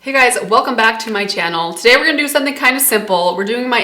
Hey guys, welcome back to my channel. Today we're gonna do something kind of simple. We're doing my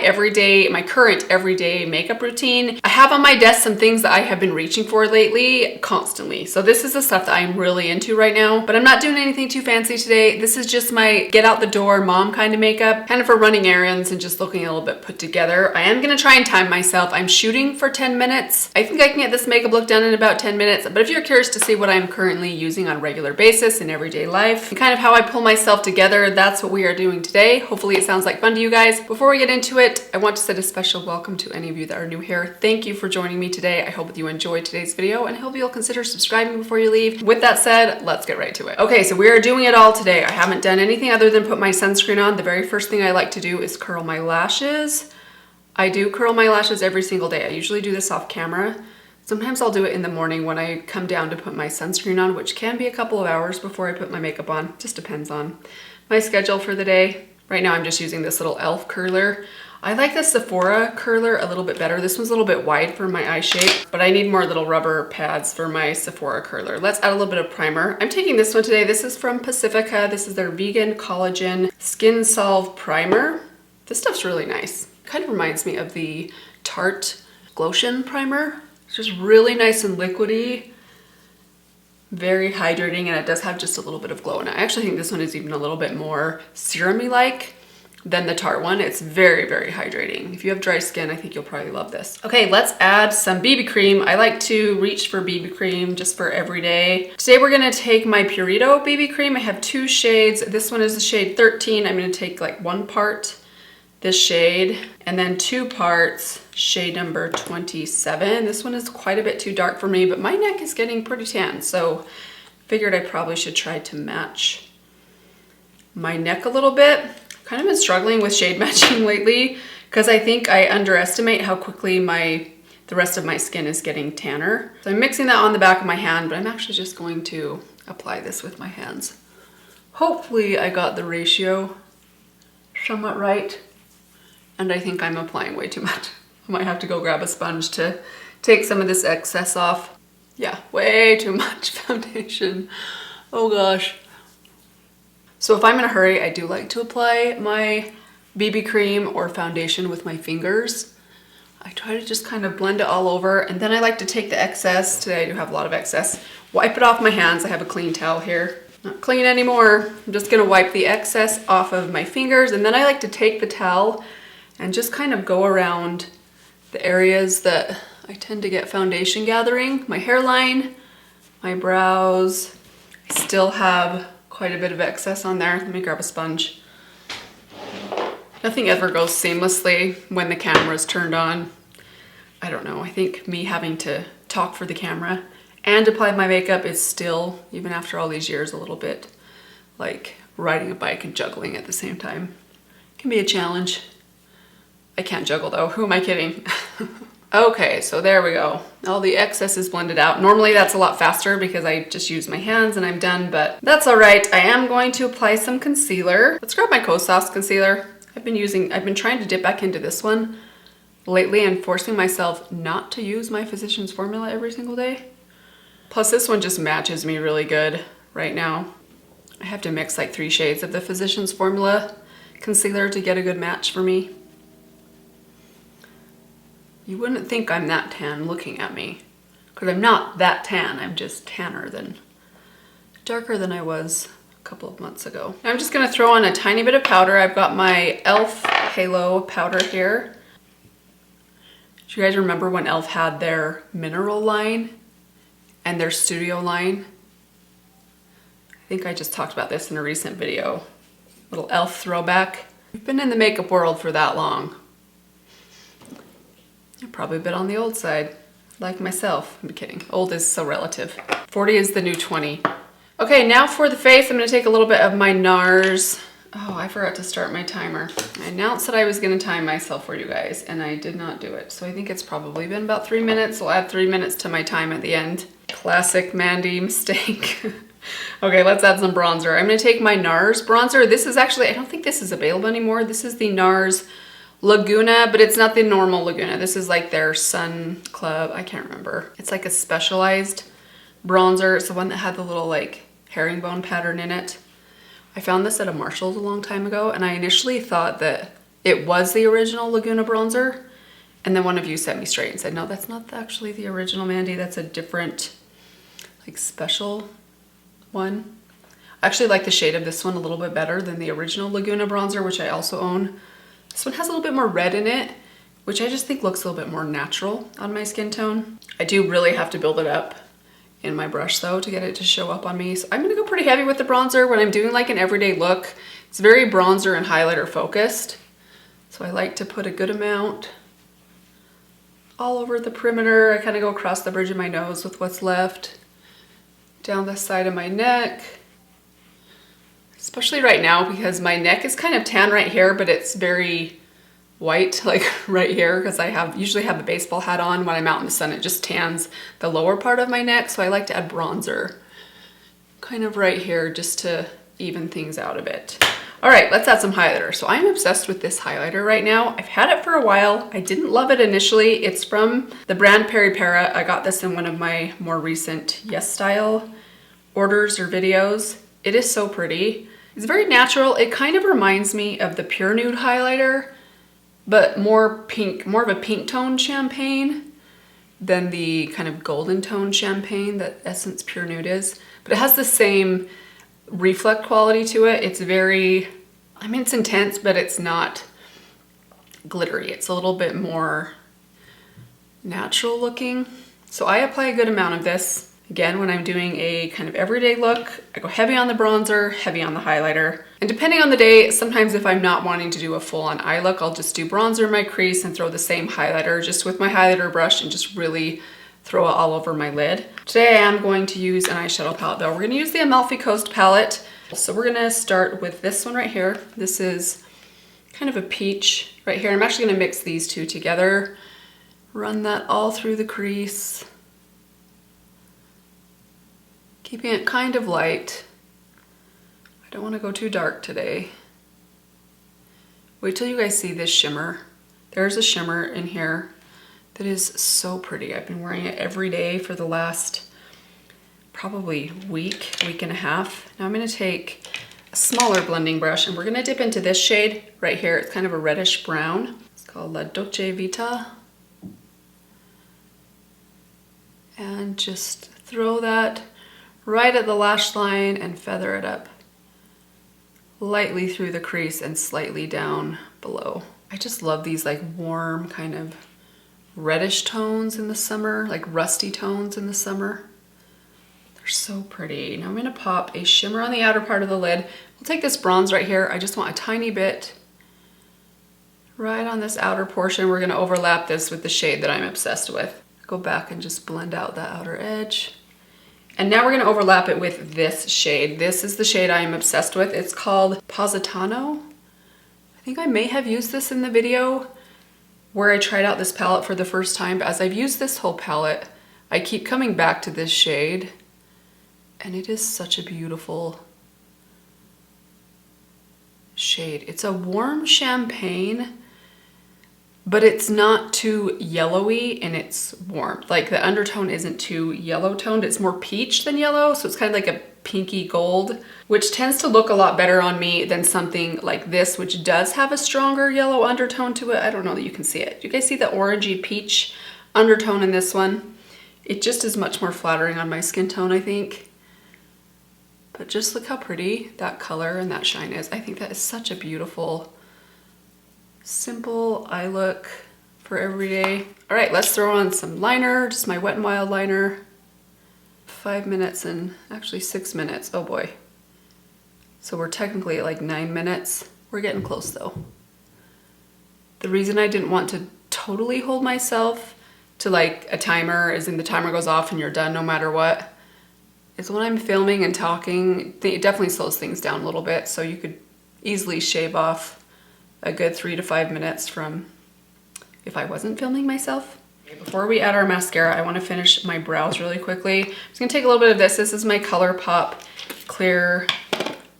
current everyday makeup routine. I have on my desk some things that I have been reaching for lately constantly. So this is the stuff that I'm really into right now, but I'm not doing anything too fancy today. This is just my get out the door mom kind of makeup, kind of for running errands and just looking a little bit put together. I am gonna try and time myself. I'm shooting for 10 minutes. I think I can get this makeup look done in about 10 minutes, but if you're curious to see what I'm currently using on a regular basis in everyday life, and kind of how I pull myself together, that's what we are doing today. Hopefully it sounds like fun to you guys. Before we get into it, I want to say a special welcome to any of you that are new here. Thank you for joining me today. I hope that you enjoyed today's video and I hope you'll consider subscribing before you leave. With that said, let's get right to it. Okay, so we are doing it all today. I haven't done anything other than put my sunscreen on. The very first thing I like to do is curl my lashes. I do curl my lashes every single day. I usually do this off camera. Sometimes I'll do it in the morning when I come down to put my sunscreen on, which can be a couple of hours before I put my makeup on. Just depends on my schedule for the day. Right now I'm just using this little e.l.f. curler. I like the Sephora curler a little bit better. This one's a little bit wide for my eye shape, but I need more little rubber pads for my Sephora curler. Let's add a little bit of primer. I'm taking this one today. This is from Pacifica. This is their vegan collagen Skin Solve primer. This stuff's really nice. Kind of reminds me of the Tarte Glotion primer. It's just really nice and liquidy. Very hydrating, and it does have just a little bit of glow. And I actually think this one is even a little bit more serum-y-like than the Tarte one. It's very, very hydrating. If you have dry skin, I think you'll probably love this. Okay, let's add some BB cream. I like to reach for BB cream just for every day. Today we're gonna take my Purito BB cream. I have two shades. This one is the shade 13. I'm gonna take like one part this shade and then 2 parts shade number 27. This one is quite a bit too dark for me, but my neck is getting pretty tan, so figured I probably should try to match my neck a little bit. Kind of been struggling with shade matching lately because I think I underestimate how quickly the rest of my skin is getting tanner. So I'm mixing that on the back of my hand, but I'm actually just going to apply this with my hands. Hopefully I got the ratio somewhat right. And I think I'm applying way too much. I might have to go grab a sponge to take some of this excess off. Yeah, way too much foundation. Oh gosh. So if I'm in a hurry, I do like to apply my BB cream or foundation with my fingers. I try to just kind of blend it all over, and then I like to take the excess. Today I do have a lot of excess. Wipe it off my hands. I have a clean towel here. Not clean anymore. I'm just gonna wipe the excess off of my fingers, and then I like to take the towel and just kind of go around the areas that I tend to get foundation gathering. My hairline, my brows. I still have quite a bit of excess on there. Let me grab a sponge. Nothing ever goes seamlessly when the camera's turned on. I don't know, I think me having to talk for the camera and apply my makeup is still, even after all these years, a little bit like riding a bike and juggling at the same time. It can be a challenge. I can't juggle though, who am I kidding? Okay, so there we go. All the excess is blended out. Normally that's a lot faster because I just use my hands and I'm done, but that's all right. I am going to apply some concealer. Let's grab my Cosmetics concealer. I've been trying to dip back into this one lately and forcing myself not to use my Physicians Formula every single day. Plus this one just matches me really good right now. I have to mix like 3 shades of the Physicians Formula concealer to get a good match for me. You wouldn't think I'm that tan looking at me, because I'm not that tan. I'm just darker than I was a couple of months ago. I'm just gonna throw on a tiny bit of powder. I've got my e.l.f. Halo powder here. Do you guys remember when e.l.f. had their mineral line and their studio line? I think I just talked about this in a recent video. Little e.l.f. throwback. We've been in the makeup world for that long. Probably a bit on the old side, like myself. I'm kidding. Old is so relative. 40 is the new 20. Okay, now for the face, I'm gonna take a little bit of my NARS. Oh, I forgot to start my timer. I announced that I was gonna time myself for you guys, and I did not do it. So I think it's probably been about 3 minutes. I'll add 3 minutes to my time at the end. Classic Mandy mistake. Okay, let's add some bronzer. I'm gonna take my NARS bronzer. This is actually, I don't think this is available anymore. This is the NARS Laguna, but it's not the normal Laguna. This is like their Sun Club. I can't remember. It's like a specialized bronzer. It's the one that had the little like herringbone pattern in it. I found this at a Marshall's a long time ago, and I initially thought that it was the original Laguna bronzer. And then one of you set me straight and said, no, that's not actually the original, Mandy. That's a different, like, special one. I actually like the shade of this one a little bit better than the original Laguna bronzer, which I also own. This one has a little bit more red in it, which I just think looks a little bit more natural on my skin tone. I do really have to build it up in my brush though to get it to show up on me. So I'm gonna go pretty heavy with the bronzer when I'm doing like an everyday look. It's very bronzer and highlighter focused. So I like to put a good amount all over the perimeter. I kind of go across the bridge of my nose with what's left, down the side of my neck. Especially right now because my neck is kind of tan right here, but it's very white, like right here, because I usually have a baseball hat on. When I'm out in the sun, it just tans the lower part of my neck, so I like to add bronzer kind of right here just to even things out a bit. All right, let's add some highlighter. So I'm obsessed with this highlighter right now. I've had it for a while. I didn't love it initially. It's from the brand Peri Para. I got this in one of my more recent Yes Style orders or videos. It is so pretty. It's very natural. It kind of reminds me of the Pure Nude highlighter, but more pink, more of a pink tone champagne than the kind of golden tone champagne that Essence Pure Nude is. But it has the same reflect quality to it. It's very, I mean, it's intense, but it's not glittery. It's a little bit more natural looking. So I apply a good amount of this. Again, when I'm doing a kind of everyday look, I go heavy on the bronzer, heavy on the highlighter. And depending on the day, sometimes if I'm not wanting to do a full-on eye look, I'll just do bronzer in my crease and throw the same highlighter just with my highlighter brush and just really throw it all over my lid. Today I am going to use an eyeshadow palette though. We're gonna use the Amalfi Coast palette. So we're gonna start with this one right here. This is kind of a peach right here. I'm actually gonna mix these two together. Run that all through the crease. Keeping it kind of light. I don't want to go too dark today. Wait till you guys see this shimmer. There's a shimmer in here that is so pretty. I've been wearing it every day for the last probably week and a half. Now I'm going to take a smaller blending brush and we're going to dip into this shade right here. It's kind of a reddish brown. It's called La Dolce Vita. And just throw that right at the lash line and feather it up lightly through the crease and slightly down below. I just love these like warm kind of reddish tones in the summer, like rusty tones in the summer. They're so pretty. Now I'm gonna pop a shimmer on the outer part of the lid. We'll take this bronze right here. I just want a tiny bit right on this outer portion. We're gonna overlap this with the shade that I'm obsessed with. Go back and just blend out that outer edge. And now we're gonna overlap it with this shade. This is the shade I am obsessed with. It's called Positano. I think I may have used this in the video where I tried out this palette for the first time, but as I've used this whole palette, I keep coming back to this shade, and it is such a beautiful shade. It's a warm champagne, but it's not too yellowy and it's warm. Like the undertone isn't too yellow toned. It's more peach than yellow. So it's kind of like a pinky gold, which tends to look a lot better on me than something like this, which does have a stronger yellow undertone to it. I don't know that you can see it. Do you guys see the orangey peach undertone in this one? It just is much more flattering on my skin tone, I think. But just look how pretty that color and that shine is. I think that is such a beautiful, simple eye look for every day. All right, let's throw on some liner, just my Wet n Wild liner. 5 minutes and actually 6 minutes, oh boy. So we're technically at like 9 minutes. We're getting close though. The reason I didn't want to totally hold myself to like a timer, as in the timer goes off and you're done no matter what, is when I'm filming and talking, it definitely slows things down a little bit, so you could easily shave off a good 3 to 5 minutes from if I wasn't filming myself. Before we add our mascara, I want to finish my brows really quickly. I'm just going to take a little bit of this. This is my ColourPop Clear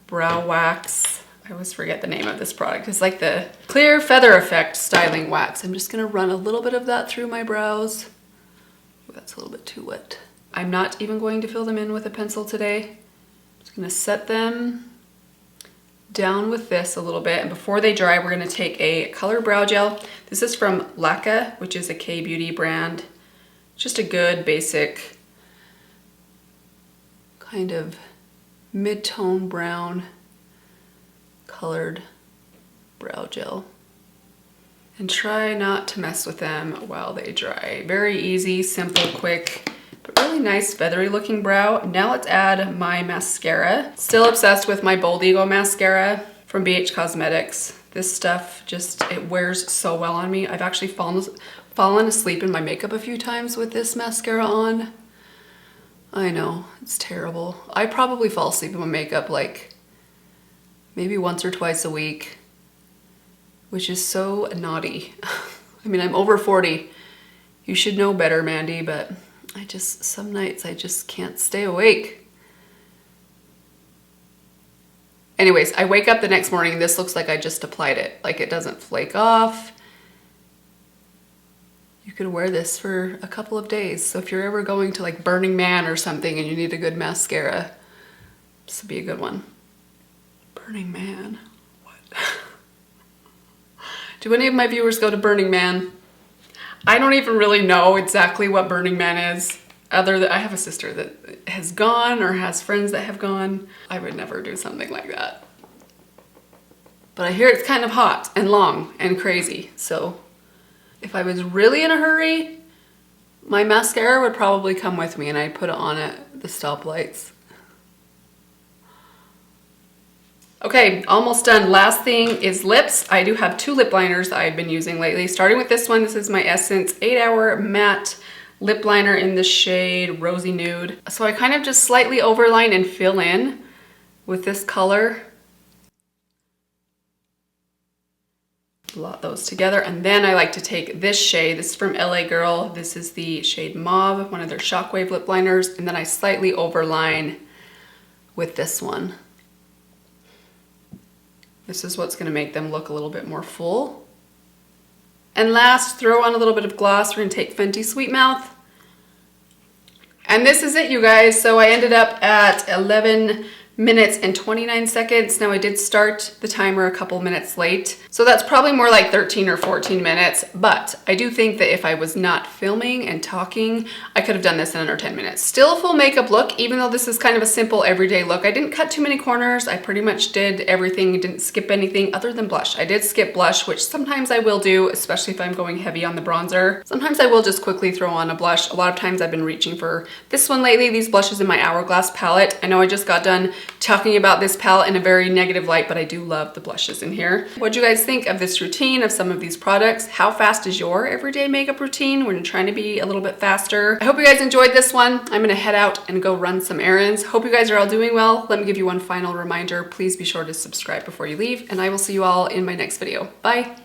Brow Wax. I always forget the name of this product. It's like the Clear Feather Effect Styling Wax. I'm just going to run a little bit of that through my brows. Ooh, that's a little bit too wet. I'm not even going to fill them in with a pencil today. I'm just going to set them down with this a little bit. And before they dry, we're gonna take a color brow gel. This is from Laka, which is a K-beauty brand. Just a good basic kind of mid-tone brown colored brow gel. And try not to mess with them while they dry. Very easy, simple, quick, but really nice feathery looking brow. Now let's add my mascara. Still obsessed with my Bold Eagle mascara from BH Cosmetics. This stuff just, it wears so well on me. I've actually fallen asleep in my makeup a few times with this mascara on. I know, it's terrible. I probably fall asleep in my makeup like maybe once or twice a week, which is so naughty. I mean, I'm over 40. You should know better, Mandy, but some nights I just can't stay awake. Anyways, I wake up the next morning and this looks like I just applied it. Like it doesn't flake off. You could wear this for a couple of days. So if you're ever going to like Burning Man or something and you need a good mascara, this would be a good one. Burning Man, what? Do any of my viewers go to Burning Man? I don't even really know exactly what Burning Man is. Other than I have a sister that has gone or has friends that have gone. I would never do something like that. But I hear it's kind of hot and long and crazy. So if I was really in a hurry, my mascara would probably come with me and I'd put it on at the stoplights. Okay, almost done. Last thing is lips. I do have 2 lip liners that I've been using lately. Starting with this one, this is my Essence 8-Hour Matte Lip Liner in the shade Rosy Nude. So I kind of just slightly overline and fill in with this color. Blot those together. And then I like to take this shade. This is from LA Girl. This is the shade Mauve, one of their Shockwave lip liners. And then I slightly overline with this one. This is what's going to make them look a little bit more full. And last, throw on a little bit of gloss. We're going to take Fenty Sweet Mouth. And this is it, you guys. So I ended up at 11 minutes and 29 seconds. Now I did start the timer a couple minutes late, so that's probably more like 13 or 14 minutes, but I do think that if I was not filming and talking, I could have done this in under 10 minutes. Still a full makeup look, even though this is kind of a simple everyday look. I didn't cut too many corners. I pretty much did everything, didn't skip anything other than blush. I did skip blush, which sometimes I will do, especially if I'm going heavy on the bronzer. Sometimes I will just quickly throw on a blush. A lot of times I've been reaching for this one lately, these blushes in my Hourglass palette. I know I just got done talking about this palette in a very negative light, but I do love the blushes in here. What do you guys think of this routine, of some of these products? How fast is your everyday makeup routine when you're trying to be a little bit faster? I hope you guys enjoyed this one. I'm gonna head out and go run some errands. Hope you guys are all doing well. Let me give you one final reminder. Please be sure to subscribe before you leave, and I will see you all in my next video. Bye.